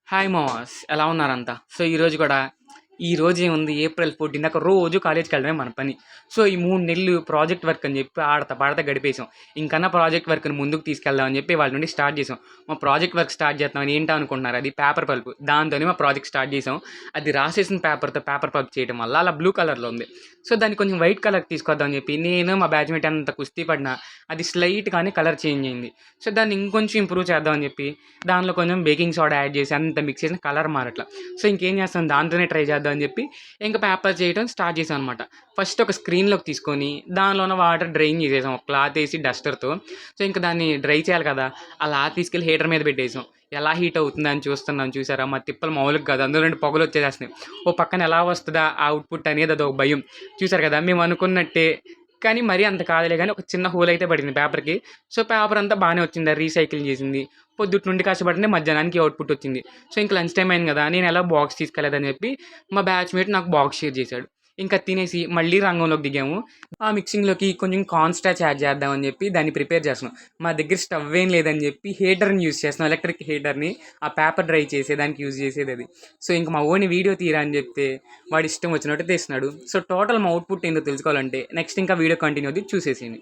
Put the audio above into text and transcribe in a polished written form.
Hi mass ఎలా ఉన్నారంతా? So, ఈ రోజు ఏముంది ఏప్రిల్ 14 దాకా రోజు కాలేజ్‌కి వెళ్ళడమే మన పని. సో, ఈ 3 నెలలు ప్రాజెక్ట్ వర్క్ అని చెప్పి ఆడతా పాడతా గడిపేసాం. ఇంకన్నా ప్రాజెక్ట్ వర్క్‌ని ముందుకు తీసుకెళ్దాం అని చెప్పి ఇవాళ నుండి స్టార్ట్ చేసాం. మా ప్రాజెక్ట్ వర్క్ స్టార్ట్ చేస్తున్నామని ఏంటా అనుకుంటున్నారు? అది పేపర్ పల్ప్. దాంతోనే మా ప్రాజెక్ట్ స్టార్ట్ చేసాం. అది రాసేసిన పేపర్‌తో పేపర్ పల్ప్ చేయడం వల్ల అలా బ్లూ కలర్‌లో ఉంది. సో, దాన్ని కొంచెం వైట్ కలర్ తీసుకొద్దాం అని చెప్పి నేను మా బ్యాచ్‌మేట్ ఎంత కుస్తీ పడినా అది స్లైట్‌గానే కలర్ చేంజ్ అయింది. సో, దాన్ని ఇంకొంచెం ఇంప్రూవ్ చేద్దాం అని చెప్పి దానిలో కొంచెం బేకింగ్ సోడా యాడ్ చేసి అంత మిక్స్ చేసిన కలర్ మారట్ల. సో, ఇంకేం చేస్తాం దాంతోనే ట్రై చేద్దాం అని చెప్పి ఇంక పేపర్ చేయడం స్టార్ట్ చేసాం అనమాట. ఫస్ట్ ఒక స్క్రీన్‌లోకి తీసుకొని దానిలో ఉన్న వాటర్ డ్రైన్ చేసేసాం. ఒక క్లాత్ ఏసి డస్టర్‌తో. సో, ఇంక దాన్ని డ్రై చేయాలి కదా! అలా తీసుకెళ్ళి హీటర్ మీద పెట్టేసాం. ఎలా హీట్ అవుతుందని చూస్తున్నాం చూసారా? మా తిప్పలు మామూలుగా కాదు. అందులో నుండి పొగలొచ్చేసేస్తున్నాయి. ఓ పక్కన ఎలా వస్తదా ఆ అవుట్‌పుట్ అనేది అదొక భయం. చూసారు కదా! మేము అనుకున్నట్టే కానీ మరీ అంత కాదులే గానీ ఒక చిన్న హోల్ అయితే పడింది పేపర్‌కి. సో, పేపర్ అంతా బానే వచ్చింది. అది రీసైకిల్ చేసింది. పొద్దుట నుండి కష్టపడితే మధ్యాహ్నానికి అవుట్‌పుట్ వచ్చింది. సో, ఇంక లంచ్ టైమ్ అయింది కదా! నేను ఎలాగో బాక్స్ తీసుకెళ్ళలేదని చెప్పి మా బ్యాచ్‌మేట్ నాకు బాక్స్ షేర్ చేశాడు. ఇంక తినేసి మళ్ళీ రంగంలోకి దిగాము. ఆ మిక్సింగ్‌లోకి కొంచెం కార్న్ స్టార్చ్ యాడ్ చేద్దామని చెప్పి దాన్ని ప్రిపేర్ చేస్తున్నాం. మా దగ్గర స్టవ్ ఏం లేదని చెప్పి హీటర్‌ని యూజ్ చేస్తున్నాం. ఎలక్ట్రిక్ హీటర్‌ని. ఆ పేపర్ డ్రై చేసేదానికి యూజ్ చేసేదది. సో, ఇంక మా వోడిని వీడియో తీయరా అని చెప్తే వాడు ఇష్టం వచ్చినట్టు తీస్తున్నాడు. సో, టోటల్ మా అవుట్‌పుట్ ఏందో తెలుసుకోవాలంటే నెక్స్ట్ ఇంకా వీడియో కంటిన్యూ అవుద్ది చూసేసేయండి.